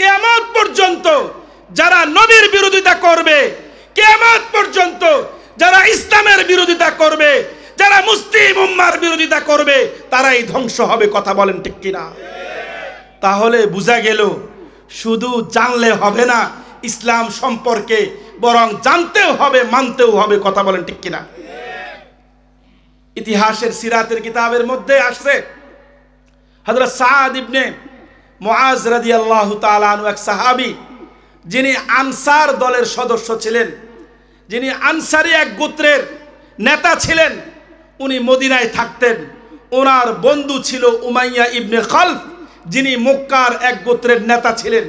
কিয়ামত পর্যন্ত যারা নবীর বিরোধিতা করবে, কিয়ামত পর্যন্ত যারা ইসলামের বিরোধিতা করবে, যারা মুসলিম উম্মার বিরোধিতা করবে, তারাই ধ্বংস হবে। কথা বলেন ঠিক কিনা? তাহলে বোঝা গেল শুধু জানলে হবে না ইসলাম সম্পর্কে, বরং জানতেও হবে, মানতেও হবে। কথা বলেন ঠিক কিনা? ইতিহাসের সিরাতের কিতাবের মধ্যে আসছে হযরত সাদ ইবনে মুআজ রাদিয়াল্লাহু তাআলা আনহু, এক সাহাবী, যিনি আনসার দলের সদস্য ছিলেন, যিনি আনসারী এক গোত্রের নেতা ছিলেন। উনি মদিনায় থাকতেন। ওনার বন্ধু ছিল উমাইয়া ইবনে খালফ, যিনি মক্কার এক গোত্রের নেতা ছিলেন।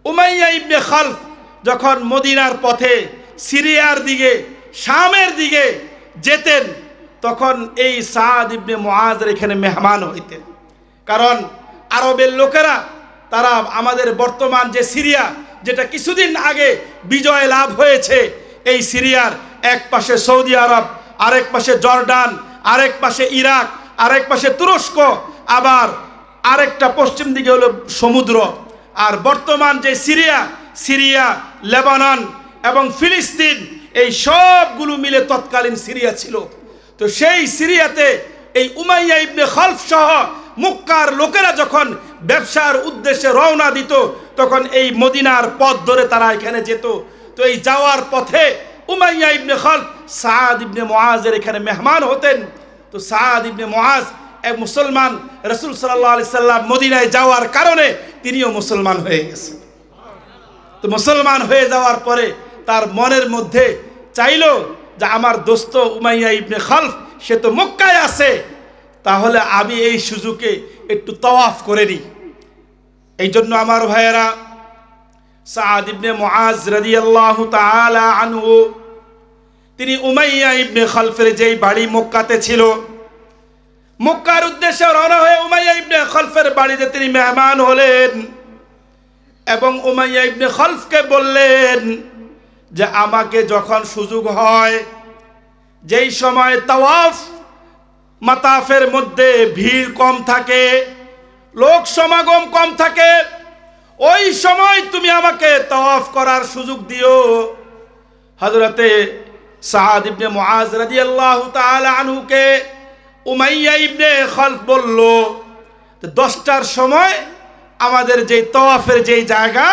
উমাইয়া ইবনে খালফ যখন মদিনার পথে সিরিয়ার দিকে, শামের দিকে যেতেন, তখন এই সাদ ইবনে মুআজের এখানে মেহমান হইতেন। কারণ আরবের লোকেরা, তারা আমাদের বর্তমান যে সিরিয়া, যেটা কিছুদিন আগে বিজয় লাভ হয়েছে, এই সিরিয়ার এক পাশে সৌদি আরব, আরেক পাশে জর্ডান, আরেক পাশে ইরাক, আরেক পাশে তুরস্ক, আবার আরেকটা পশ্চিম দিকে হলো সমুদ্র। আর বর্তমান যে সিরিয়া, লেবানন এবং ফিলিস্তিন, এই সবগুলো মিলে তৎকালীন সিরিয়া ছিল। তো সেই সিরিয়াতে এই উমাইয়া ইবনে খালফ সহ মক্কার লোকেরা যখন ব্যবসার উদ্দেশ্যে রওনা দিত, তখন এই মদিনার পথ ধরে তারা এখানে যেত। তো এই যাওয়ার পথে উমাইয়া ইবনে খালফ সাদ ইবনে মুআজের এখানে মেহমান হতেন। তো সাদ ইবনে মুআজ এক মুসলমান, রাসূল সাল্লাল্লাহু আলাইহি সাল্লাম মদিনায় যাওয়ার কারণে তিনিও মুসলমান হয়ে গেছেন। তো মুসলমান হয়ে যাওয়ার পরে তার মনের মধ্যে চাইলো যে আমার দোস্ত উমাইয়া ইবনে খালফ, সে তো মক্কায় আছে, তাহলে আমি এই সুযোগে একটু তাওয়াফ করে নিই। এই জন্য আমার ভাইয়েরা, সাদ ইবনে মুআজ রাদিয়াল্লাহু তাআলা আনহু, তিনি উমাইয়া ইবনে খালফের যেই বাড়ি মক্কাতে ছিল, মক্কার উদ্দেশ্যে রওনা হয়ে উমাইয়া ইবনে খালফের বাড়িতে তিনি মেহমান হলেন এবং উমাইয়া ইবনে খালফকে বললেন যে আমাকে যখন সুযোগ হয়, যেই সময় তাওয়াফ মাতাফের মধ্যে ভিড় কম থাকে, লোক সমাগম কম থাকে, ওই সময় তুমি আমাকে তাওয়াফ করার সুযোগ দিও। হযরতে সাদ ইবনে মুআজ রাদিয়াল্লাহু তাআলা আনহুকে উমাইয়া ইবনে খালফ বলল, 10টার সময় আমাদের যেই তাওয়াফের যেই জায়গা,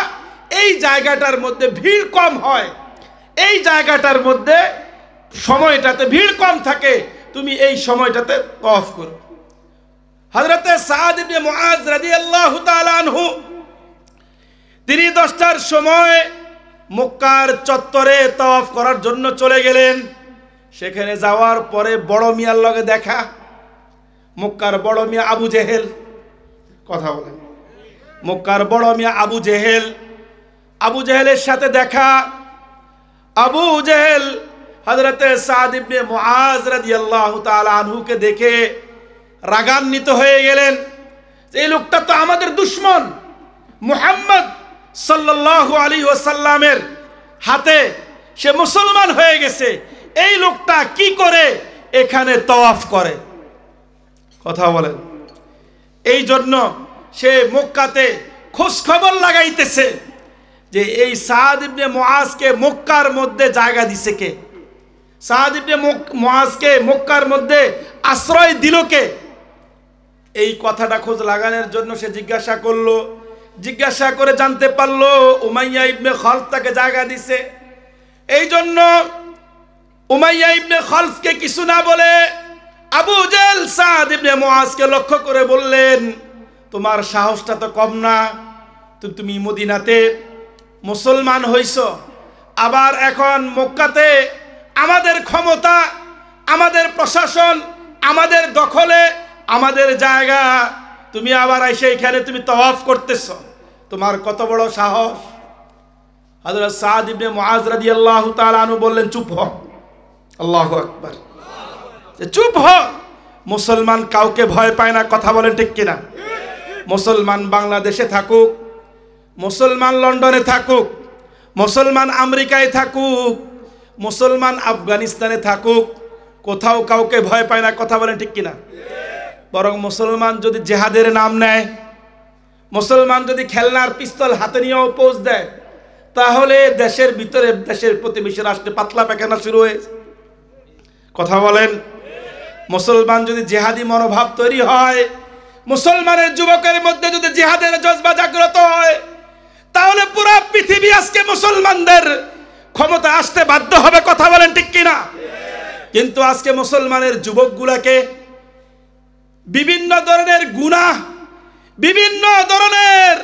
এই জায়গাটার মধ্যে ভিড় কম হয়, এই জায়গাটার মধ্যে সময়টাতে ভিড় কম থাকে, তুমি এই সময়টাতে তাওয়াফ করো। হযরতে সাদ ইবনে মুআজ রাদিয়াল্লাহু তাআলা আনহু তিনি 10টার সময় মক্কার চত্বরে তাওয়াফ করার জন্য চলে গেলেন। সেখানে যাওয়ার পরে বড় মিয়ার লগে দেখা, মক্কার বড় মিয়া আবু জেহেল। কথা বলেন, মক্কার বড় মিয়া আবু জেহেল, আবু জেহেলের সাথে দেখা। আবু জেহেল হযরতে সাদ ইবনে মুআজ রাদিয়াল্লাহু তাআলা আনহুকে দেখে রাগান্বিত হয়ে গেলেন। এই লোকটা তো আমাদের দুশমন, মুহাম্মদ সাল্লাল্লাহু আলাইহি ওয়াসাল্লামের হাতে সে মুসলমান হয়ে গেছে, এই লোকটা কি করে এখানে তাওয়াফ করে? কথা বলেন। এই জন্য সে মক্কাতে খোঁজ খবর লাগাইতেছে যে এই সাদ ইবনে মুআজকে মক্কার মধ্যে জায়গা দিছে কে, সাদ ইবনে মুআজকে মক্কার মধ্যে আশ্রয় দিল কে। এই কথাটা খোঁজ লাগানোর জন্য সে জিজ্ঞাসা করলো। জিজ্ঞাসা করে জানতে পারলো উমাইয়া ইবনে খালফ তাকে জায়গা দিছে। এই জন্য উমাইয়া ইবনে খালফকে কিছু না বলে আবু জেহেল সাদ ইবনে মুআজকে লক্ষ্য করে বললেন, তোমার সাহসটা তো কম না, তুমি মদিনাতে মুসলমান হইছ, আবার এখন মক্কাতে আমাদের ক্ষমতা, আমাদের প্রশাসন, আমাদের দখলে, আমাদের জায়গা, তুমি আবার এসে এখানে তুমি তাওয়াফ করতেছ, তোমার কত বড় সাহস। হযরত সাদ ইবনে মুআজ রাদিয়াল্লাহু তাআলা আনহু বললেন, চুপ হ। আল্লাহু আকবার, চুপ হ। মুসলমান কাউকে ভয় পায় না। কথা বলেন ঠিক কিনা? মুসলমান বাংলাদেশে থাকুক, মুসলমান লন্ডনে থাকুক, মুসলমান আমেরিকায় থাকুক, মুসলমান আফগানিস্তানে থাকুক, কোথাও কাউকে ভয় পায় না। কথা বলেন ঠিক কিনা? বরং মুসলমান যদি জেহাদের নাম নেয়, মুসলমান যদি খেলনার পিস্তল হাতে নিয়েও পোজ দেয়, তাহলে দেশের ভিতরে দেশের প্রতিবেশী রাষ্ট্রে পাতলা পায়খানা শুরু হয়েছে। কথা বলেন। মুসলমান যদি জিহাদি মনোভাব তৈরি হয়, মুসলমানের যুবকের মধ্যে যদি জিহাদের জজবা জাগ্রত হয়, তাহলে পুরো পৃথিবী আজকে মুসলমানদের ক্ষমতা আসতে বাধ্য হবে। কথা বলেন ঠিক কিনা? কিন্তু আজকে মুসলমানের যুবকগুলাকে বিভিন্ন ধরনের গুনাহ, বিভিন্ন ধরনের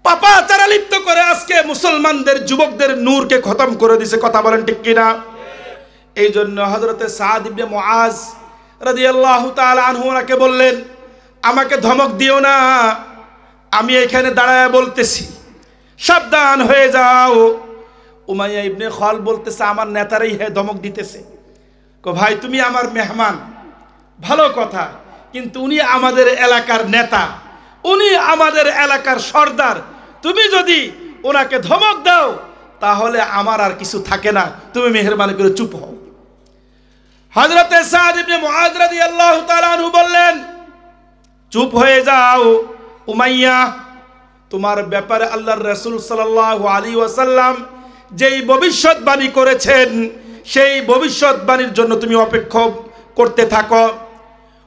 পাপাচারে লিপ্ত করে আজকে মুসলমানদের যুবকদের নূরকে খতম করে দিছে। কথা বলেন ঠিক কিনা? এই জন্য হযরতে সাদ ইবনে মুআজ রাদিয়াল্লাহু তাআলা আনহু ওনাকে বললেন, আমাকে ধমক দিও না, আমি এখানে দাঁড়ায় বলতেছি, সাবধান হয়ে যাও। উমাইয়া ইবনে খালদ বলতেছে, আমার নেতারাই ধমক দিতেছে। ভাই তুমি আমার মেহমান, ভালো কথা, কিন্তু উনি আমাদের এলাকার নেতা, উনি আমাদের এলাকার সর্দার, তুমি যদি ওনাকে ধমক দাও তাহলে আমার আর কিছু থাকে না, তুমি মেহেরবানি করে চুপ হও। হযরতে সাদ ইবনে মুআজ রাদিয়াল্লাহু তাআলা আনহু বললেন, চুপ হয়ে যাও উমাইয়া, তোমার ব্যাপারে আল্লাহর রাসূল সাল্লাল্লাহু আলাইহি ওয়াসাল্লাম যেই ভবিষ্যৎবাণী করেছেন, সেই ভবিষ্যৎবাণীর জন্য তুমি অপেক্ষা করতে থাকো।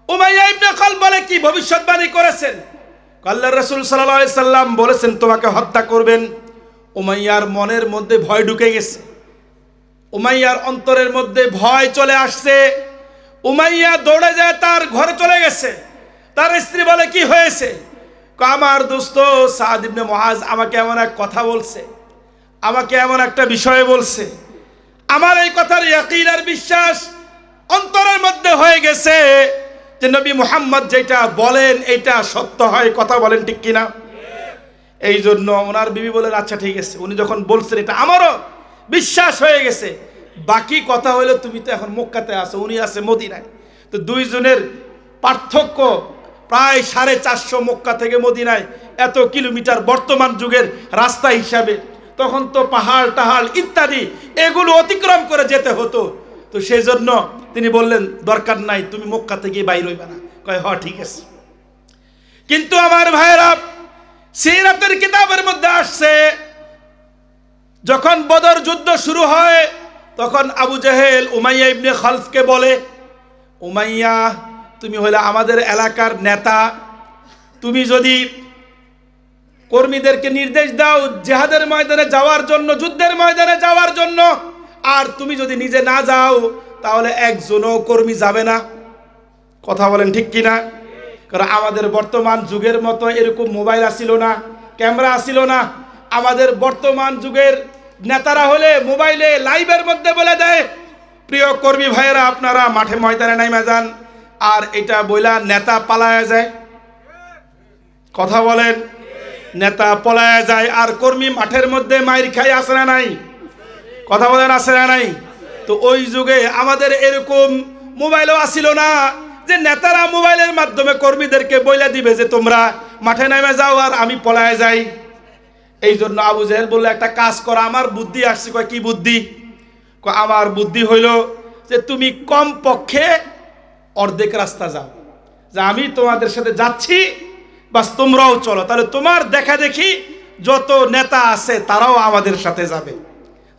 উমাইয়া ইবনে খালদ বলে, কি ভবিষ্যৎবাণী করেছেন? আল্লাহর রাসূল সাল্লাল্লাহু আলাইহি সাল্লাম বলেছেন তোমাকে হত্যা করবেন। উমাইয়ার মনের মধ্যে ভয় ঢুকে গেছে, উমাইয়ার অন্তরের মধ্যে ভয় চলে আসছে। উমাইয়া দৌড়ে যায় তার ঘরে চলে গেছে। তার স্ত্রী বলে, কি হয়েছে? আমার দোস্ত সাদ ইবনে মুআজ আমাকে এমন এক কথা বলছে, আমাকে এমন একটা বিষয় বলছে, আমার এই কথার ইয়াকিন আর বিশ্বাস অন্তরের মধ্যে হয়ে গেছে যে নবী মুহাম্মদ যেটা বলেন এটা সত্য হয়। কথা বলেন ঠিক কিনা? এই জন্য ওনার বিবি বলেন, আচ্ছা ঠিক আছে, উনি যখন বলছেন এটা আমারও বিশ্বাস হয়ে গেছে, বাকি কথা হলো তুমি তো এখন মক্কাতে আছো, উনি আছে মদিনায়, তো দুইজনের পার্থক্য প্রায় 450 মক্কা থেকে মদিনায় এত কিলোমিটার বর্তমান যুগের রাস্তা হিসাবে। তখন তো পাহাড় টাহাড় ইত্যাদি এগুলো অতিক্রম করে যেতে হতো, তো সেই জন্য তিনি বললেন দরকার নাই, তুমি মক্কা থেকে বাইর হইবা না। কয় হ্যাঁ ঠিক আছে। কিন্তু আমার ভাইরা, সিরাতের কিতাবের মধ্যে আসছে, যখন বদর যুদ্ধ শুরু হয় তখন আবু জেহেল উমাইয়া ইবনে খালদকে বলে, উমাইয়া তুমি হলে আমাদের এলাকার নেতা, তুমি যদি কর্মীদেরকে নির্দেশ দাও জিহাদের ময়দানে যাওয়ার জন্য, যুদ্ধের ময়দানে যাওয়ার জন্য, আর তুমি যদি নিজে না যাও তাহলে একজনও কর্মী যাবে না। কথা বলেন ঠিক কিনা? কারণ আমাদের বর্তমান যুগের মতো এরকম মোবাইল আসিল না, ক্যামেরা আসিল না। আমাদের বর্তমান যুগের নেতারা হলে মোবাইলে লাইভের মধ্যে বলে দেয়, প্রিয় কর্মী ভাইয়েরা আপনারা মাঠে ময়দানে নাইমা যান, আর এটা বইলা নেতা পালায়া যায়। কথা বলেন, নেতা পলায়া যায় আর কর্মী মাঠের মধ্যে মাইর খাই, আসে না নাই? কথা বলেন, আসে না নাই? তো ওই যুগে আমাদের এরকম মোবাইলও আসিল না যে নেতারা মোবাইলের মাধ্যমে কর্মীদেরকে বইলা দিবে যে তোমরা মাঠে নেমে যাও আর আমি পলায় যাই। এই জন্য আবু জেহেল বললো, একটা কাজ করো, আমার বুদ্ধি আসছে। কয় কি বুদ্ধি? আমার বুদ্ধি হইল যে তুমি কম পক্ষে অর্ধেক রাস্তা যাও, যে আমি তোমাদের সাথে যাচ্ছি, বাস তোমরাও চলো, তাহলে তোমার দেখা দেখি যত নেতা আছে তারাও আমাদের সাথে যাবে,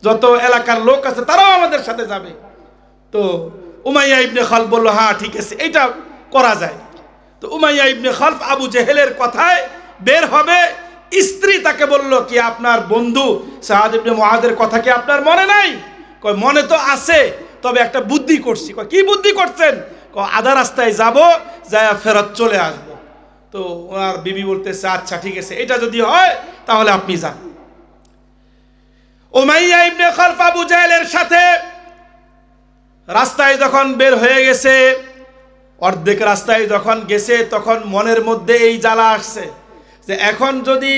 যত এলাকার লোক আছে তারাও আমাদের সাথে যাবে। তো উমাইয়া ইবনে খালদ বলল, হ্যাঁ ঠিক আছে, এটা করা যায়। তো উমাইয়া ইবনে খালদ আবু জেহেলের কথায় বের হবে, স্ত্রী তাকে বলল, কি আপনার বন্ধু সাদ ইবনে মুআজের কথা কি আপনার মনে নাই? কয় মনে তো আছে, তবে একটা বুদ্ধি করছি। কয় কি বুদ্ধি করছেন? কয় আধা রাস্তায় যাব, যায় ফেরত চলে আসব। তো ওনার বিবি বলতেছে, আচ্ছা ঠিক আছে, এটা যদি হয় তাহলে আপনি যান। উমাইয়া ইবনে খালদ আবু জেহেলের সাথে রাস্তায় যখন বের হয়ে গেছে, অর্ধেক রাস্তায় যখন গেছে, তখন মনের মধ্যে এই জ্বালা আসছে যে এখন যদি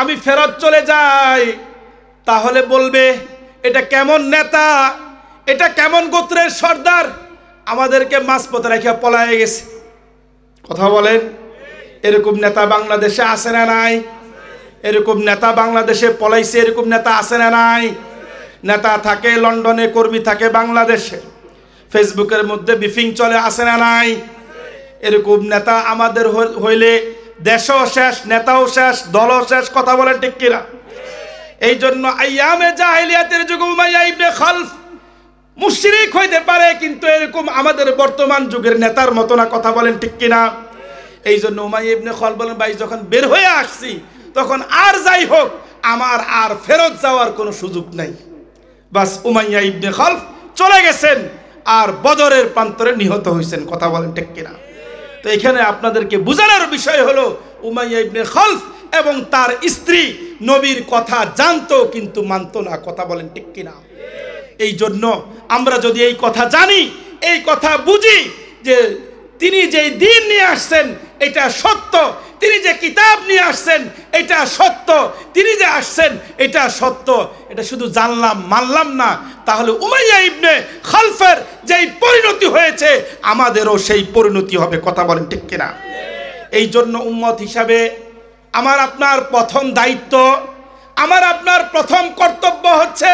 আমি ফেরত চলে যাই তাহলে বলবে এটা কেমন নেতা, এটা কেমন গোত্রের সর্দার, আমাদেরকে মাঝপথে রেখে পলায়ে গেছে। কথা বলেন, এরকম নেতা বাংলাদেশে আছে না নাই? এরকম নেতা বাংলাদেশে পলাইছে, এরকম নেতা আছে না নাই? নেতা থাকে লন্ডনে, কর্মী থাকে বাংলাদেশে, ফেসবুকের মধ্যে বিফিং চলে, আসে না নাই? এরকম নেতা আমাদের হইলে দেশও শেষ, নেতাও শেষ, দলও শেষ। কথা বলেন ঠিক কিনা? এই জন্য আইয়ামে জাহেলিয়াতের যুগে উমাইয়া ইবনে খালফ মুশরিক হইতে পারে, কিন্তু এরকম আমাদের বর্তমান যুগের নেতার মতো না। কথা বলেন ঠিক কিনা? এই জন্য উমাইয়া ইবনে খালফ বলেন, ভাই যখন বের হয়ে আসছি তখন আর যাই হোক আমার আর ফেরত যাওয়ার কোনো সুযোগ নাই। বাস উমাইয়া ইবনে খালফ চলে গেছেন আর বদরের প্রান্তরে নিহত হয়েছেন। কথা বলেন ঠিক কিনা? তো এখানে আপনাদেরকে বোঝানোর বিষয় হলো উমাইয়া ইবনে খালফ এবং তার স্ত্রী নবীর কথা জানতো কিন্তু মানতো না। কথা বলেন ঠিক কিনা? এই জন্য আমরা যদি এই কথা জানি, এই কথা বুঝি যে তিনি যে দিন নিয়ে আসছেন এটা সত্য, তিনি যে কিতাব নিয়ে আসছেন এটা সত্য, তিনি যে আসছেন এটা সত্য, এটা শুধু জানলাম মানলাম না, তাহলে উমাইয়া ইবনে খালফের যেই পরিণতি হয়েছে আমাদেরও সেই পরিণতি হবে। কথা বলেন ঠিক কিনা? এই জন্য উম্মত হিসাবে আমার আপনার প্রথম দায়িত্ব, আমার আপনার প্রথম কর্তব্য হচ্ছে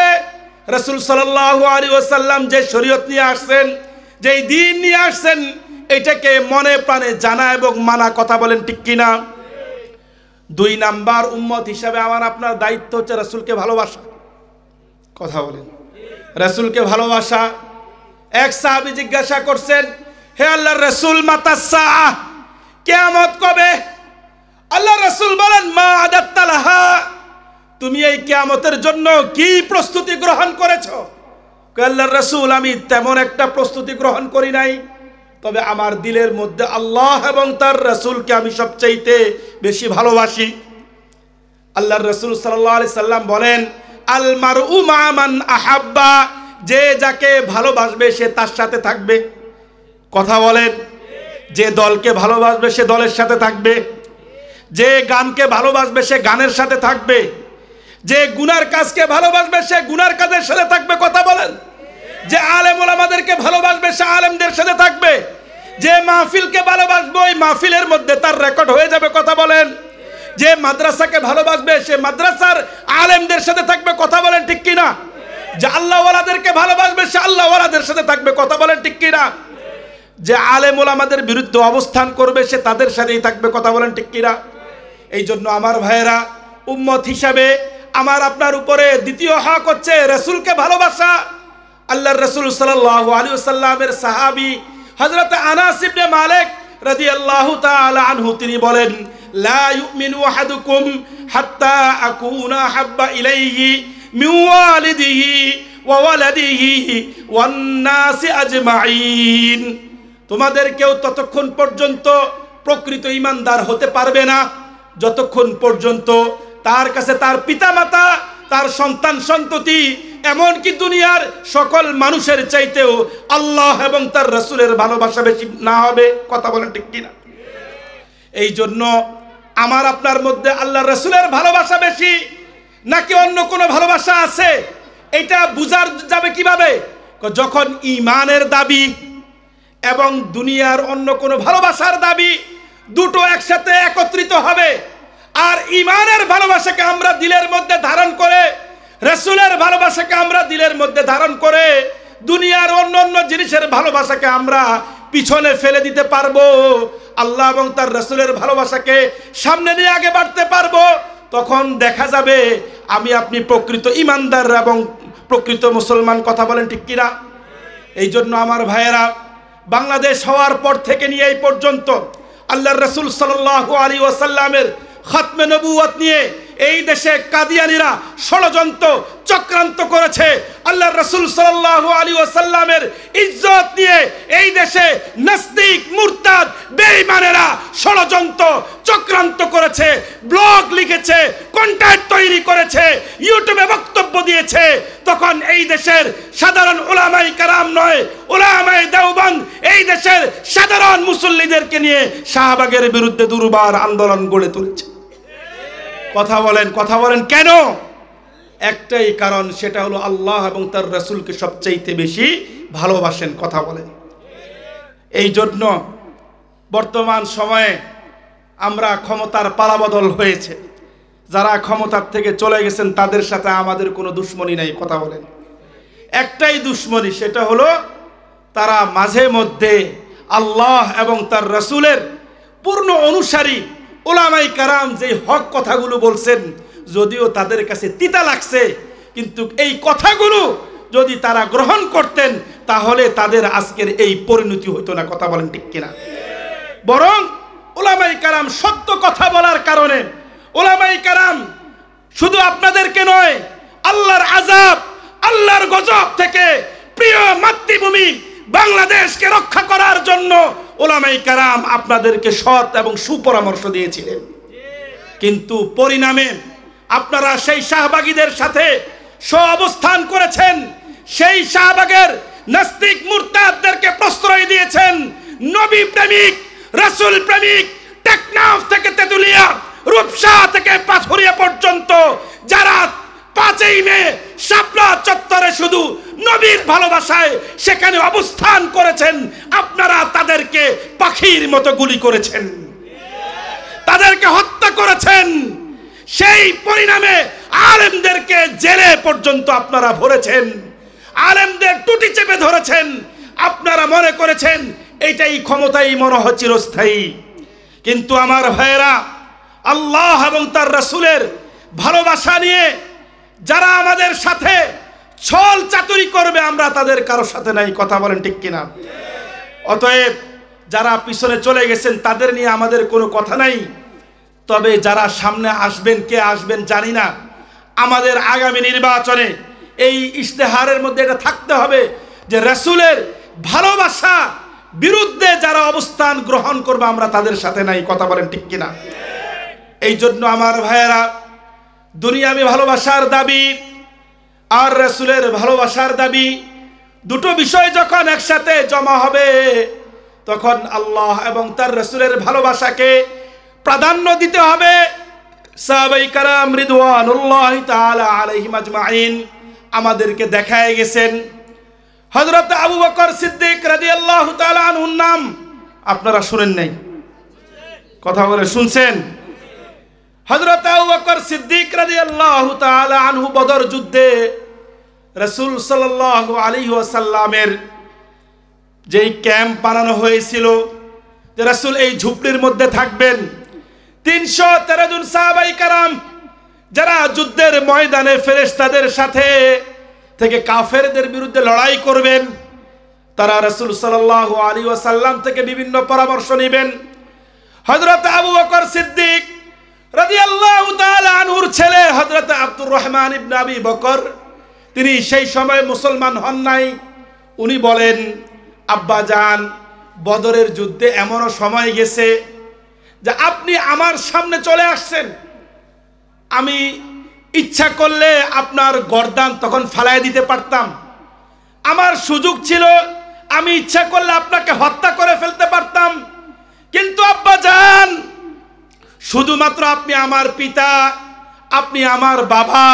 রাসূল সাল্লাল্লাহু আলাইহি ওয়াসাল্লাম যে শরীয়ত নিয়ে আসছেন, যেই দিন নিয়ে আসছেন, এটাকে মনে প্রাণে জানা এবং মানা। কথা বলেন ঠিক কিনা? 2 নাম্বার উম্মত হিসাবে আমার আপনার দায়িত্ব হচ্ছে রাসূলকে ভালোবাসা। কথা বলেন, রাসূলকে ভালোবাসা। এক সাহাবী জিজ্ঞাসা করছেন, হে আল্লাহর রাসূল, মাতা সাআহ, কিয়ামত কবে? আল্লাহর রাসূল বলেন, মা আদাত্তা লাহা, তুমি এই কিয়ামতের জন্য কি প্রস্তুতি গ্রহণ করেছো? আল্লাহর রাসূল, আমি তেমন একটা প্রস্তুতি গ্রহণ করি নাই, তবে আমার দিলের মধ্যে আল্লাহ এবং তার রাসূলকে আমি সবচাইতে বেশি ভালোবাসি। আল্লাহর রাসূল সাল্লাল্লাহু আলাইহি সাল্লাম বলেন, আল মারউ মা মান আহাব্বা, যে যাকে ভালোবাসবে সে তার সাথে থাকবে। কথা বলেন, যে দলকে ভালোবাসবে সে দলের সাথে থাকবে, যে গানকে ভালোবাসবে সে গানের সাথে থাকবে, যে গুনার কাজকে ভালোবাসবে সে গুনার কাজের সাথে থাকবে। কথা বলেন, যে আলেম ওলামাদেরকে ভালোবাসবে সে আলেমদের সাথে থাকবে, যে মাহফিলকে ভালোবাসবে ওই মাহফিলের মধ্যে তার রেকর্ড হয়ে যাবে। কথা বলেন, যে মাদ্রাসাকে ভালোবাসবে সে মাদ্রাসার আলেমদের সাথে থাকবে। কথা বলেন ঠিক কিনা? যে আল্লাহ ওয়ালাদেরকে ভালোবাসবে সে আল্লাহ ওয়ালাদের সাথে থাকবে। কথা বলেন ঠিক কিনা? যে আলেম ওলামাদের বিরুদ্ধে অবস্থান করবে সে তাদের সাথেই থাকবে। কথা বলেন ঠিক কিনা? এই জন্য আমার ভাইয়েরা, উম্মত হিসাবে আমার আপনার উপরে দ্বিতীয় হক হচ্ছে রাসূলকে ভালোবাসা। আল্লাহর রাসূল সাল্লাল্লাহু আলাইহি ওয়াসাল্লামের সাহাবী হযরত আনাস ইবনে মালিক রাদিয়াল্লাহু তাআলা আনহু তিনি বলেন, লা ইউমিনু আহাদুকুম হাত্তা আকুনা হাব্বা ইলাইহি মিন ওয়ালিদিহি ওয়া ওয়ালাদিহি ওয়ান নাসি আজমাইন, তোমাদের কেউ ততক্ষণ পর্যন্ত প্রকৃত ঈমানদার হতে পারবে না যতক্ষণ পর্যন্ত তার কাছে তার পিতামাতা, তার সন্তান সন্ততি, এমনকি দুনিয়ার সকল মানুষের চাইতেও আল্লাহ এবং তার রাসূলের ভালোবাসা বেশি না হবে। কথা বলেন ঠিক কিনা? এই জন্য আমার আপনার মধ্যে আল্লাহর রাসূলের ভালোবাসা বেশি নাকি অন্য কোনো ভালোবাসা আছে, এটা বুঝার যাবে কিভাবে? যখন ঈমানের দাবি এবং দুনিয়ার অন্য কোনো ভালোবাসার দাবি দুটো একসাথে একত্রিত হবে, আর ঈমানের ভালোবাসাকে আমরা দিলের মধ্যে ধারণ করে, রাসূলের ভালোবাসাকে আমরা দিলের মধ্যে ধারণ করে দুনিয়ার অন্য অন্য জিনিসের ভালোবাসাকে আমরা পিছনে ফেলে দিতে পারবো, আল্লাহ এবং তার রাসূলের ভালোবাসাকে সামনে নিয়ে আগে বাড়তে পারবো, তখন দেখা যাবে আমি আপনি প্রকৃত ঈমানদার এবং প্রকৃত মুসলমান। কথা বলেন ঠিক কিনা? এই জন্য আমার ভাইয়েরা, বাংলাদেশ হওয়ার পর থেকে নিয়ে এই পর্যন্ত আল্লাহর রাসূল সাল্লাল্লাহু আলাইহি ওয়াসাল্লামের খাতমে নবুয়ত নিয়ে এই দেশে কাদিয়ানীরা ষড়যন্ত্র চক্রান্ত করেছে। আল্লাহর রাসূল সাল্লাল্লাহু আলাইহি ওয়াসাল্লামের ইজ্জত নিয়ে এই দেশে নাস্তিক মুরতাদ বেঈমানেরা ষড়যন্ত্র চক্রান্ত করেছে, ব্লগ লিখেছে, কন্টেন্ট তৈরি করেছে, ইউটিউবে বক্তব্য দিয়েছে। তখন এই দেশের সাধারণ উলামায়ে কেরাম নয়, উলামায়ে দেওবন্দ এই দেশের সাধারণ মুসল্লিদেরকে নিয়ে শাহবাগের বিরুদ্ধে দুর্বার আন্দোলন গড়ে তুলেছে। কথা বলেন কেন? একটাই কারণ, সেটা হলো আল্লাহ এবং তার রাসূলকে সবচাইতে বেশি ভালোবাসেন। কথা বলেন। এই জন্য বর্তমান সময়ে আমরা ক্ষমতার পালাবদল হয়েছে, যারা ক্ষমতার থেকে চলে গেছেন তাদের সাথে আমাদের কোনো দুশ্মনী নাই। কথা বলেন, একটাই দুশ্মনী, সেটা হলো তারা মাঝে মধ্যে আল্লাহ এবং তার রাসূলের পূর্ণ অনুসারী, উলামায়ে কেরাম যে হক কথাগুলো বলছেন, যদিও তাদের কাছে তিতা লাগছে, কিন্তু এই কথাগুলো যদি তারা গ্রহণ করতেন তাহলে তাদের আজকের এই পরিণতি হতো না। কথা বলেন ঠিক কিনা? বরং উলামায়ে কেরাম সত্য কথা বলার কারণে, উলামায়ে কেরাম শুধু আপনাদেরকে নয়, আল্লাহর আযাব, আল্লাহর গজব থেকে প্রিয় মাতৃভূমি বাংলাদেশকে রক্ষা করার জন্য উলামায়ে কেরাম আপনাদেরকে সৎ এবং সুপরামর্শ দিয়েছিলেন। কিন্তু পরিণামে আপনারা সেই শাহবাগীদের সাথে অবস্থান করেছেন, সেই শাহবাগের নাস্তিক মুরতাদদেরকে প্রশ্রয় দিয়েছেন। নবী প্রেমিক, রাসূল প্রেমিক, টেকনাফ থেকে তেতুলিয়া, রূপসা থেকে পাথুরিয়া পর্যন্ত যারা 5ই মে শাপলা চত্বরে শুধু নবীর ভালোবাসায় সেখানে অবস্থান করেছেন, আপনারা তাদেরকে পাখির মতো গুলি করেছেন, তাদেরকে হত্যা করেছেন। সেই পরিণামে আলেমদেরকে জেলে পর্যন্ত আপনারা ভরেছেন, আলেমদের টুটি চেপে ধরেছেন। আপনারা মনে করেছেন এইটাই ক্ষমতাই মনে হয় চিরস্থায়ী। কিন্তু আমার ভাইয়েরা, আল্লাহ এবং তার রাসূলের ভালোবাসা নিয়ে যারা আমাদের সাথে ছল চাতুরি করবে, আমরা তাদের কারোর সাথে নাই। কথা বলেন ঠিক কিনা? অতএব যারা পিছনে চলে গেছেন তাদের নিয়ে আমাদের কোনো কথা নাই। তবে যারা সামনে আসবেন, কে আসবেন জানি না। আমাদের আগামী নির্বাচনে এই ইশতেহারের মধ্যে এটা থাকতে হবে যে রাসূলের ভালোবাসা বিরুদ্ধে যারা অবস্থান গ্রহণ করবে আমরা তাদের সাথে নাই। কথা বলেন ঠিক কিনা? এই জন্য আমার ভাইয়েরা, দুনিয়াবি ভালোবাসার দাবি আর রাসূলের ভালোবাসার দাবি, দুটো বিষয় যখন একসাথে জমা হবে তখন আল্লাহ এবং তার রাসূলের ভালোবাসাকে প্রাধান্য দিতে হবে। সাহাবায়ে কেরাম রিদওয়ানুল্লাহি তাআলা আলাইহিম আজমাইন আমাদেরকে দেখায় গেছেন। হযরত আবু বকর সিদ্দিক রাদিয়াল্লাহু তাআলা আনহুর নাম আপনারা শুনেন নাই? কথা বলে শুনছেন? হযরত আবু বকর সিদ্দিক রাদিয়াল্লাহু তাআলা আনহু বদর যুদ্ধে রাসূল সাল্লাল্লাহু আলাইহি ওয়াসাল্লামের যেই ক্যাম্প বানানো হয়েছিল যে রাসূল এই ঝুপড়ির মধ্যে থাকবেন, 313 জন সাহাবায়ে কেরাম যারা যুদ্ধের ময়দানে ফেরেশতাদের সাথে থেকে কাফেরদের বিরুদ্ধে লড়াই করবেন, তারা রাসূল সাল্লাল্লাহু আলাইহি ওয়াসাল্লাম থেকে বিভিন্ন পরামর্শ নেবেন। হযরত আবু বকর সিদ্দিক রাদিয়াল্লাহু তাআলা আনহুর ছেলে হযরত আব্দুর রহমান ইবনে আবি বকর, তিনি সেই সময় মুসলমান হন নাই। উনি বলেন, আব্বা জান, বদরের যুদ্ধে এমনও সময় গেছে যে আপনি আমার সামনে চলে আসছেন, আমি ইচ্ছা করলে আপনার গর্দান তখন ফালাই দিতে পারতাম, আমার সুযোগ ছিল, আমি ইচ্ছা করলে আপনাকে হত্যা করে ফেলতে পারতাম। কিন্তু আব্বা জান, শুধুমাত্র আপনি আমার পিতা, আপনি আমার বাবা,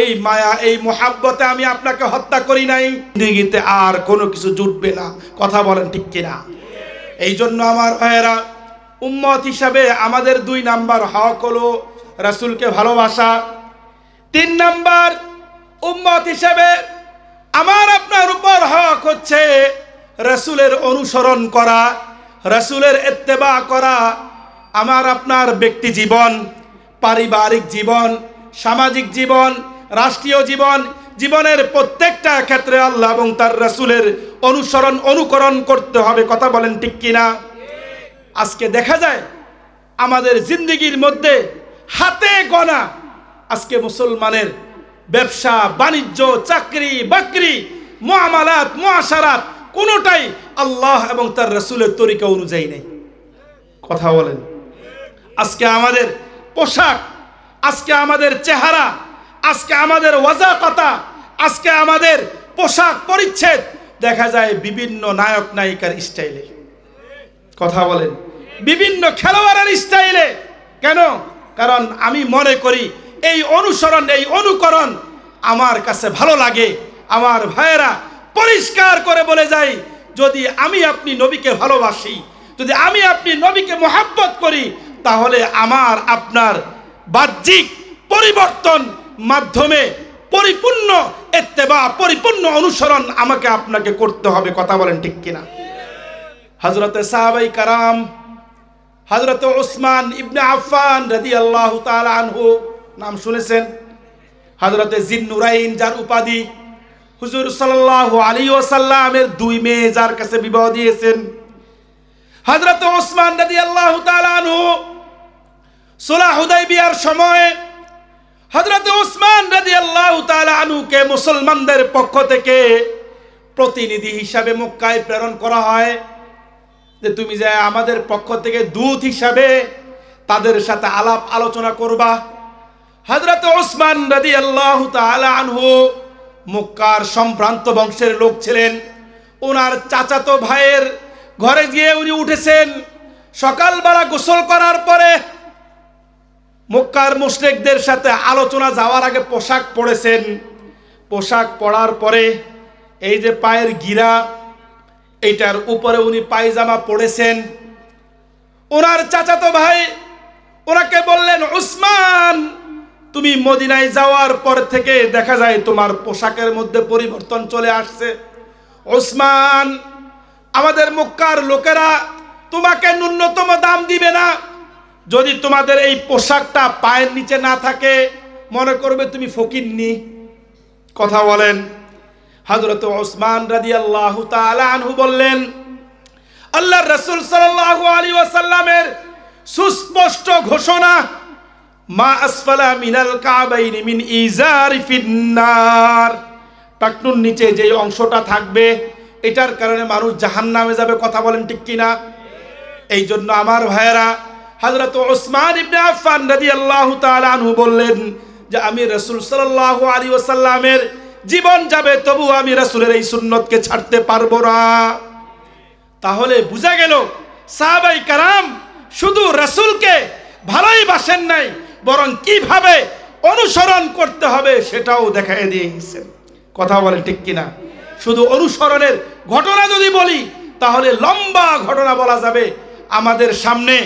এই মায়া, এই মোহাব্বতে আমি আপনাকে হত্যা করি নাই। জিন্দেগিতে আর কোনো কিছু জুটবে না। কথা বলেন ঠিক কিনা? এই জন্য আমার ভাইয়েরা, উম্মত হিসাবে আমাদের 2 নাম্বার হক হলো রাসূলকে ভালোবাসা। 3 নাম্বার উম্মত হিসাবে আমার আপনার উপর হক হচ্ছে রাসূলের অনুসরণ করা, রাসূলের ইত্তেবা করা। আমার আপনার ব্যক্তি জীবন, পারিবারিক জীবন, সামাজিক জীবন, রাষ্ট্রীয় জীবন, জীবনের প্রত্যেকটা ক্ষেত্রে আল্লাহ এবং তার রাসূলের অনুকরণ করতে হবে। কথা বলেন ঠিক কিনা? আজকে দেখা যায় আমাদের জিন্দেগির মধ্যে হাতে গোনা আজকে মুসলমানের ব্যবসা বাণিজ্য, চাকরি বাকরি, মুআমালাত, মুআশারাত কোনোটাই আল্লাহ এবং তার রাসূলের তরিকা অনুযায়ী নেই। কথা বলেন। আজকে আমাদের পোশাক, আজকে আমাদের চেহারা, আজকে আমাদের ওয়াজাকাতা, আজকে আমাদের পোশাক পরিচ্ছদ দেখা যায় বিভিন্ন নায়ক নায়িকার স্টাইলে। কথা বলেন। বিভিন্ন খেলোয়াড়ের স্টাইলে। কেন? কারণ আমি মনে করি এই অনুসরণ, এই অনুকরণ আমার কাছে ভালো লাগে। আমার ভাইয়েরা, পরিষ্কার করে বলে যাই, যদি আমি আপনি নবীকে ভালোবাসি, যদি আমি আপনি নবীকে মহব্বত করি, তাহলে আমার আপনার বাহ্যিক পরিবর্তন মাধ্যমে পরিপূর্ণ ইত্তেবা, পরিপূর্ণ অনুসরণ আমাকে আপনাকে করতে হবে। কথা বলেন ঠিক কিনা? হযরতে সাহাবায়ে কেরাম হযরত উসমান ইবনে আফফান রাদিয়াল্লাহু তাআলা আনহু, নাম শুনেছেন? হযরতে জিন্নুরাইন, যার উপাধি হুজুর সাল্লাল্লাহু আলাইহি ওয়াসাল্লামের দুই মেয়ে যার কাছে বিবাহ দিয়েছেন। হযরত উসমান রাদিয়াল্লাহু তাআলা আনহু সুলহ হুদাইবিয়ার সময় হযরত উসমান রাদিয়াল্লাহু তাআলা আনহুকে মুসলমানদের পক্ষ থেকে প্রতিনিধি হিসাবে মক্কায় প্রেরণ করা হয়, যে তুমি যে আমাদের পক্ষ থেকে দূত হিসাবে তাদের সাথে আলাপ আলোচনা করবা। হযরত উসমান রাদিয়াল্লাহু তাআলা আনহু মক্কার সম্ভ্রান্ত বংশের লোক ছিলেন। ওনার চাচাতো ভাইয়ের ঘরে গিয়ে উনি উঠেছেন। সকালবেলা গোসল করার পরে মক্কার মুশরিকদের সাথে আলোচনা যাওয়ার আগে পোশাক পরেছেন। পোশাক পরার পরে এই যে পায়ের গিরা, এইটার উপরে উনি পায়জামা পরেছেন। ওনার চাচাতো ভাই ওনাকে বললেন, উসমান, তুমি মদিনায় যাওয়ার পর থেকে দেখা যায় তোমার পোশাকের মধ্যে পরিবর্তন চলে আসছে। উসমান, আমাদের মক্কার লোকেরা তোমাকে ন্যূনতম দাম দিবে না। যদি তোমাদের এই পোশাকটা পায়ের নিচে না থাকে মনে করবে তুমি ফকিন্নি। কথা বলেন। হযরত উসমান রাদিয়াল্লাহু তাআলা আনহু বললেন, আল্লাহর রাসূল সাল্লাল্লাহু আলাইহি ওয়াসাল্লামের সুস্পষ্ট ঘোষণা, মা আসফালা মিনাল কাবাইনি মিন ইজারি ফিন্নার, টাকনুর নিচে যে অংশটা থাকবে এটার কারণে মানুষ জাহান্নামে যাবে। কথা বলেন ঠিক কিনা? এই জন্য আমার ভাইয়েরা, হযরত উসমান ইবনে আফফান রাদিয়াল্লাহু তাআলা আনহু বললেন যে আমি রাসূল সাল্লাল্লাহু আলাইহি ওয়াসাল্লামের জীবন যাবে তবু আমি রাসূলের এই সুন্নতকে ছাড়তে পারবো না। তাহলে বোঝা গেল সাহাবায়ে কেরাম শুধু রাসূলকে ভালোই বাসেন নাই, বরং কিভাবে অনুসরণ করতে হবে সেটাও দেখায় দিয়ে গেছেন। কথা বলেন ঠিক কিনা? শুধু অনুসরণের ঘটনা যদি বলি তাহলে লম্বা ঘটনা বলা যাবে। আমাদের সামনে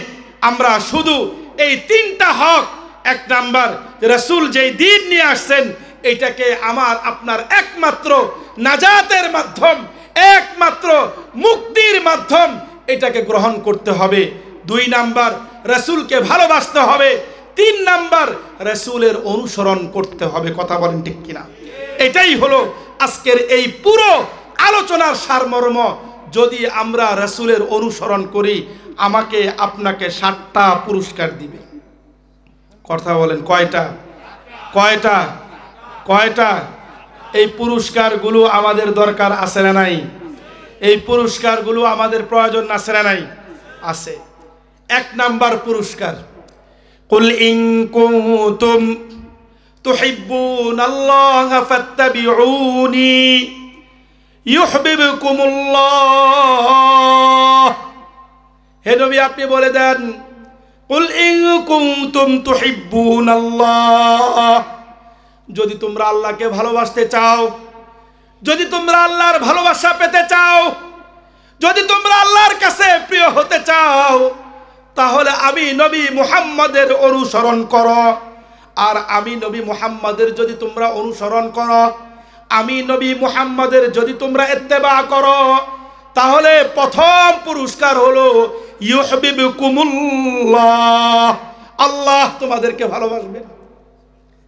আমরা শুধু এই তিনটা হক, এক নাম্বার রাসূল যেই দ্বীন নিয়ে আসছেন এটাকে আমার আপনার একমাত্র নাজাতের মাধ্যম, একমাত্র মুক্তির মাধ্যম, এটাকে গ্রহণ করতে হবে। দুই নাম্বার রাসূলকে ভালোবাসতে হবে। তিন নাম্বার রাসূলের অনুসরণ করতে হবে। কথা বলেন ঠিক কিনা? এটাই হলো আজকের এই পুরো আলোচনার সারমর্ম। যদি আমরা রাসূলের অনুসরণ করি আমাকে আপনাকে 7টা পুরস্কার দিবে। কথা বলেন কয়টা? কয়টা? কয়টা? এই পুরস্কারগুলো আমাদের দরকার আছে না নাই? এই পুরস্কারগুলো আমাদের প্রয়োজন আছে না নাই? আছে। 1 নাম্বার পুরস্কার, কুল ইন কুনতুম তুহিব্বুনাল্লাহা ফাত্তাবিউনি ইউহিব্বুকুমুল্লাহ। হে নবী আপনি বলে দেন, কুল ইন কুনতুম তুহিব্বুনাল্লাহ, যদি তোমরা আল্লাহকে ভালোবাসতে চাও, যদি তোমরা আল্লাহর ভালোবাসা পেতে চাও, যদি তোমরা আল্লাহর কাছে প্রিয় হতে চাও, তাহলে আমি নবী মুহাম্মাদের অনুসরণ করো। আর আমি নবী মুহাম্মাদের যদি তোমরা অনুসরণ করো, আমি নবী মুহাম্মাদের যদি তোমরা ইত্তেবা করো, তাহলে প্রথম পুরস্কার হলো ইউহিব্বুকুমুল্লাহ, আল্লাহ তোমাদেরকে ভালোবাসবে।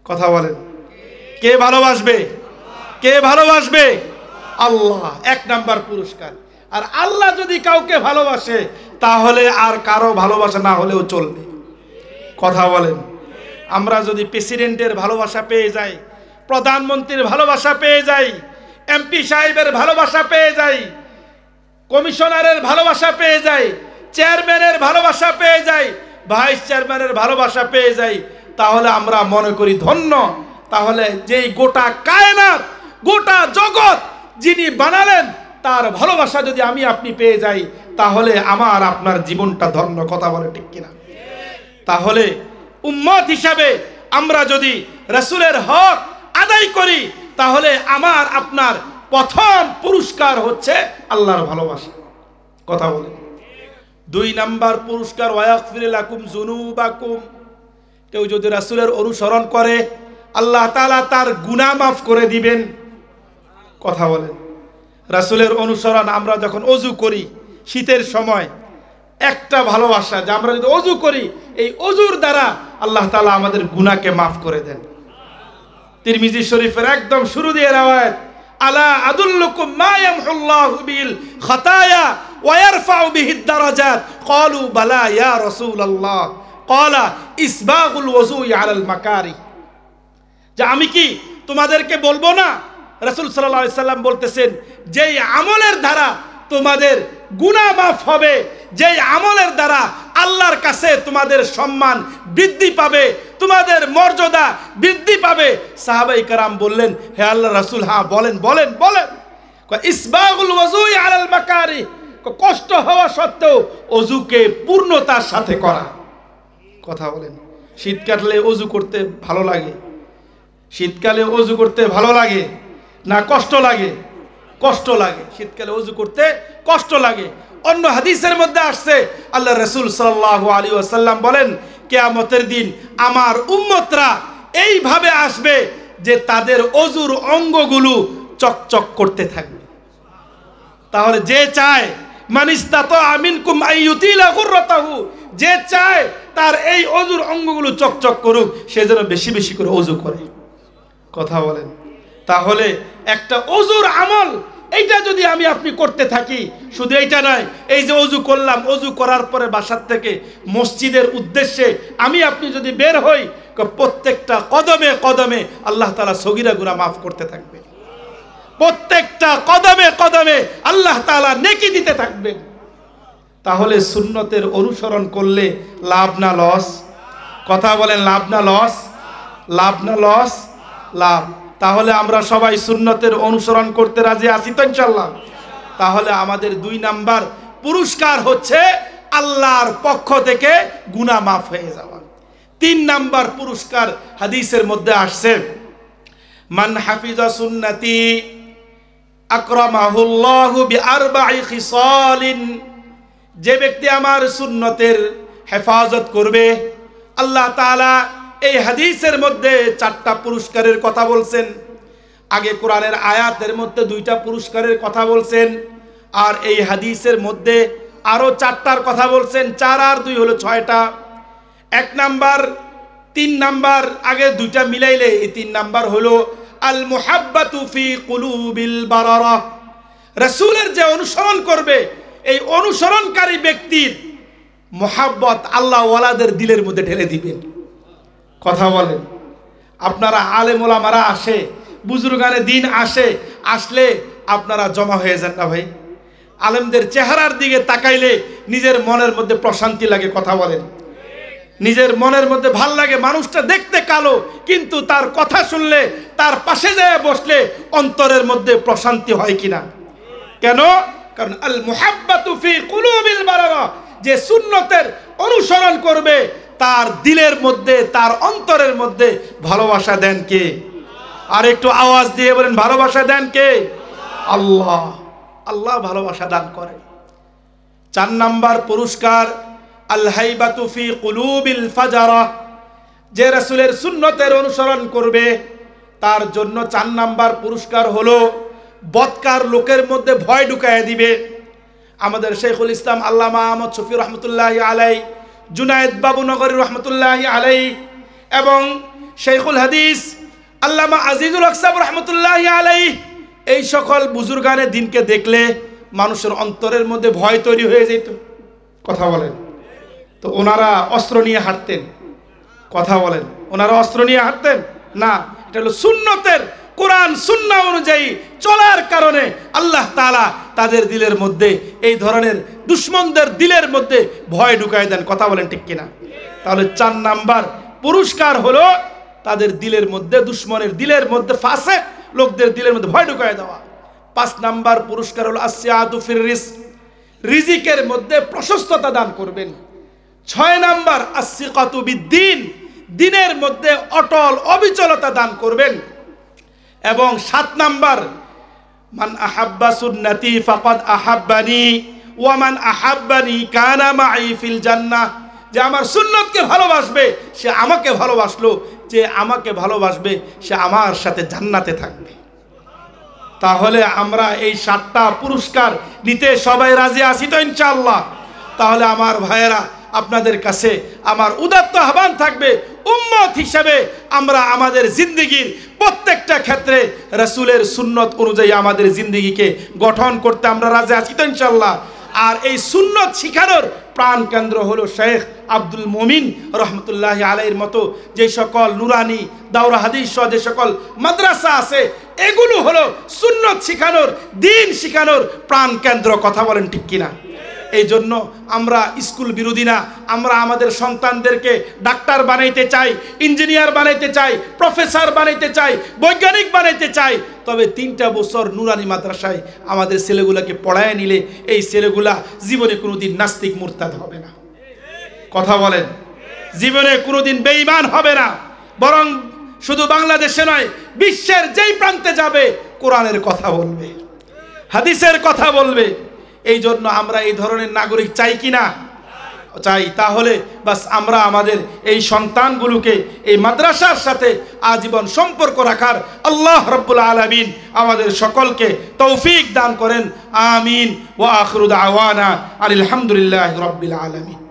কথা বলেন, কে ভালোবাসবে? কে ভালোবাসবে? আল্লাহ। 1 নাম্বার পুরস্কার। আর আল্লাহ যদি কাউকে ভালোবাসে তাহলে আর কারো ভালোবাসা না হলেও চলবে। কথা বলেন। আমরা যদি প্রেসিডেন্টের ভালোবাসা পেয়ে যাই, প্রধানমন্ত্রীর ভালোবাসা পেয়ে যাই, এমপি সাহেবের ভালোবাসা পেয়ে যাই, কমিশনারের ভালোবাসা পেয়ে যাই, চেয়ারম্যানের ভালোবাসা পেয়ে যাই, ভাইস চেয়ারম্যানের ভালোবাসা পেয়ে যাই, তাহলে আমরা মনে করি ধন্য। তাহলে যেই গোটা কায়নাত, গোটা জগৎ যিনি বানালেন তার ভালোবাসা যদি আমি আপনি পেয়ে যাই তাহলে আমার আপনার জীবনটা ধন্য। কথা বলে ঠিক কিনা? তাহলে উম্মত হিসাবে আমরা যদি রাসূলের হক আদায় করি তাহলে আমার আপনার প্রথম পুরস্কার হচ্ছে আল্লাহর ভালোবাসা। কথা বলে। 2 নাম্বার পুরস্কার, ওয়াগফির লাকুম যুনুবাকুম, কেউ যদি রাসূলের অনুসরণ করে আল্লাহ তাআলা তার গুনাহ মাফ করে দিবেন। কথা বলেন। রাসূলের অনুসরণ আমরা যখন ওযু করি শীতের সময়, একটা ভালোবাসা যে আমরা যদি ওযু করি এই ওযুর দ্বারা আল্লাহ তাআলা আমাদের গুনাহকে মাফ করে দেন। তিরমিজি শরীফের একদম শুরু দিয়ে রাওয়ায়াত, আলা আদুল্লুকুম মা ইয়ামহুল্লাহু বিল খাতায়া ওয়া ইয়ারফাউ বিহিদ দারাজাত ক্বালু বালা ইয়া রাসূলুল্লাহ ক্বালা ইসবাগুল ওযুই আলাল মাকারি। যে আমি কি তোমাদেরকে বলবো না, রাসূল সাল্লাল্লাহু আলাইহি সাল্লাম বলতেছেন যেই আমলের দ্বারা তোমাদের গুনাহ মাফ হবে, যেই আমলের দ্বারা আল্লাহর কাছে তোমাদের সম্মান বৃদ্ধি পাবে, তোমাদের মর্যাদা বৃদ্ধি পাবে। সাহাবায়ে কেরাম বললেন, হে আল্লাহর রাসূল, হ্যাঁ বলেন বলেন বলেন। ইসবাগুল ওযুই আলাল মাকারি, কষ্ট হওয়া সত্ত্বেও ওযুকে পূর্ণতার সাথে করা। কথা বলেন, শীত কাটলে ওযু করতে ভালো লাগে? শীতকালে ওযু করতে ভালো লাগে না কষ্ট লাগে? কষ্ট লাগে। শীতকালে ওযু করতে কষ্ট লাগে। অন্য হাদিসের মধ্যে আসছে আল্লাহ রাসূল সাল্লাল্লাহু আলাইহি ওয়াসাল্লাম বলেন, কিয়ামতের দিন আমার উম্মতরা এইভাবে আসবে যে তাদের ওযুর অঙ্গগুলো চকচক করতে থাকবে। তাহলে যে চায় মানিস্তাতা মিনকুম আইয়ুতিলা গুররাতাহু, যে চায় তার এই ওযুর অঙ্গগুলো চকচক করুক, সে যেন বেশি বেশি করে ওযু করে। কথা বলেন। তাহলে একটা ওযুর আমল এইটা যদি আমি আপনি করতে থাকি, শুধু এইটা নয়, এই যে ওযু করলাম, ওযু করার পরে বাসার থেকে মসজিদের উদ্দেশ্যে আমি আপনি যদি বের হই, প্রত্যেকটা কদমে কদমে আল্লাহ তাআলা সগীরা গুনাহ মাফ করতে থাকবে। প্রত্যেকটা কদমে কদমে আল্লাহ তাআলা নেকি দিতে থাকবেন। তাহলে সুন্নতের অনুসরণ করলে লাভ না লস? কথা বলেন, লাভ না লস? লাভ না লস? লাভ। তাহলে আমরা সবাই সুন্নতের অনুসরণ করতে রাজি আছি তো ইনশাআল্লাহ? তাহলে আমাদের 2 নাম্বার পুরস্কার হচ্ছে আল্লাহর পক্ষ থেকে গুনাহ মাফ হয়ে যাওয়া। 3 নাম্বার পুরস্কার হাদিসের মধ্যে আসছে, মান হাফিজা সুন্নতি আকরামাহুল্লাহু বিআরবা'i খিসালিন, যে ব্যক্তি আমার সুন্নতের হেফাজত করবে, আল্লাহ তাআলা এই হাদিসের মধ্যে 4টা পুরস্কারের কথা বলছেন। আগে কোরআনের আয়াতের মধ্যে 2টা পুরস্কারের কথা বলছেন, আর এই হাদিসের মধ্যে আরো 4টার কথা বলছেন। 4 আর 2 হলো 6টা। 1 নাম্বার 3 নাম্বার, আগে 2টা মিলাইলে এই 3 নাম্বার হলো আল মুহাব্বাতু ফি কুলুবিল বারারা। রাসূলের যে অনুসরণ করবে, এই অনুসরণকারী ব্যক্তির মুহাব্বত আল্লাহ ওয়ালাদের দিলের মধ্যে ঢেলে দিবেন। কথা বলেন। আপনারা আলেম ওলামারা আসে, বুজুর্গানে দিন আসলে আপনারা জমা হয়ে যান না ভাই? আলেমদের চেহারার দিকে তাকাইলে নিজের মনের মধ্যে প্রশান্তি লাগে। কথা বলেন। নিজের মনের মধ্যে ভাল লাগে। মানুষটা দেখতে কালো, কিন্তু তার কথা শুনলে, তার পাশে যায় বসলে অন্তরের মধ্যে প্রশান্তি হয় কিনা? কেন? কারণ আল মুহাব্বাতু ফি কুলুবিল বারারা, যে সুন্নতের অনুসরণ করবে তার দিলের মধ্যে, তার অন্তরের মধ্যে ভালোবাসা দেন কে? আর একটু আওয়াজ দিয়ে বলেন, ভালোবাসা দেন কে? আল্লাহ। আল্লাহ ভালোবাসা দান করেন। 4 নাম্বার পুরস্কার আল হাইবাতু ফি কুলুবিল ফাজারা, যে রাসূলের সুন্নতের অনুসরণ করবে তার জন্য 4 নাম্বার পুরস্কার হলো বদকার লোকের মধ্যে ভয় ঢুকায় দিবে। আমাদের শেখুল ইসলাম আল্লামা আহমদ শফি রহমতুল্লাহি আলাইহি, জুনায়েদ বাবু নগরী রহমতুল্লাহি আলাইহি এবং শেখুল হাদিস আল্লামা আজিজুল আকসাব রহমতুল্লাহি আলাইহি, এই সকল বুজুর্গানে দিনকে দেখলে মানুষের অন্তরের মধ্যে ভয় তৈরি হয়ে যেত। কথা বলেন। তো ওনারা অস্ত্র নিয়ে হাঁটতেন? কথা বলেন। ওনারা অস্ত্র নিয়ে হাঁটতেন না। এটা হলো সুন্নতের, কোরআন সুন্নাহ অনুযায়ী চলার কারণে আল্লাহ তাআলা তাদের দিলের মধ্যে, এই ধরনের দুশমনদের দিলের মধ্যে ভয় ঢুকায় দেন। কথা বলেন ঠিক কিনা? তাহলে 4 নাম্বার পুরস্কার হলো তাদের দিলের মধ্যে, দুশমনের দিলের মধ্যে, ফাসিক লোকদের দিলের মধ্যে ভয় ঢুকায় দেওয়া। 5 নাম্বার পুরস্কার হলো আসিয়াতু ফির রিজক, রিজিকের মধ্যে প্রশস্ততা দান করবেন। 6 নাম্বার আসিকাতু বিদ্দিন, দিনের মধ্যে অটল অবিচলতা দান করবেন। এবং 7 নাম্বার মান আহাব্বা সুন্নতি ফাকাদ আহাব্বানি ওয়া মান আহাব্বানি কানা মাই ফিল জান্নাহ, যে আমার সুন্নতকে ভালোবাসবে সে আমাকে ভালোবাসলো, যে আমাকে ভালোবাসবে সে আমার সাথে জান্নাতে থাকবে। তাহলে আমরা এই 7টা পুরস্কার নিতে সবাই রাজি আছি তো ইনশাআল্লাহ? তাহলে আমার ভাইয়েরা, আপনাদের কাছে আমার উদাত্ত আহ্বান থাকবে, উম্মত হিসেবে আমরা আমাদের জিন্দেগির প্রত্যেকটা ক্ষেত্রে রাসূলের সুন্নত অনুযায়ী আমাদের জিন্দেগিকে গঠন করতে আমরা রাজি আছি তো ইনশাআল্লাহ। আর এই সুন্নত শিখানোর প্রাণ কেন্দ্র হলো শেখ আব্দুল মুমিন রহমতুল্লাহি আলাইহির মতো যে সকল নুরানি দাওরা হাদিস সহ যে সকল মাদ্রাসা আছে, এগুলো হলো সুন্নত শিখানোর, দ্বীন শিখানোর প্রাণ কেন্দ্র। কথা বলেন ঠিক কিনা? এই জন্য আমরা স্কুল বিরোধী না, আমরা আমাদের সন্তানদেরকে ডাক্তার বানাইতে চাই, ইঞ্জিনিয়ার বানাইতে চাই, প্রফেসর বানাইতে চাই, বৈজ্ঞানিক বানাইতে চাই। তবে 3টা বছর নুরানি মাদ্রাসায় আমাদের ছেলেগুলাকে পড়ায় নিলে এই ছেলেগুলা জীবনে কোনোদিন নাস্তিক মুরতাদ হবে না। কথা বলেন, জীবনে কোনোদিন বেঈমান হবে না, বরং শুধু বাংলাদেশে নয়, বিশ্বের যেই প্রান্তে যাবে কোরআনের কথা বলবে, হাদিসের কথা বলবে। এই জন্য আমরা এই ধরনের নাগরিক চাই কি না? চাই। তাহলে বাস আমরা আমাদের এই সন্তানগুলোকে এই মাদ্রাসার সাথে আজীবন সম্পর্ক রাখার আল্লাহ রাব্বুল আলামিন আমাদের সকলকে তৌফিক দান করেন। আমিন। ওয়া আখিরু দাওয়ানা আলহামদুলিল্লাহি রাব্বিল আলামিন।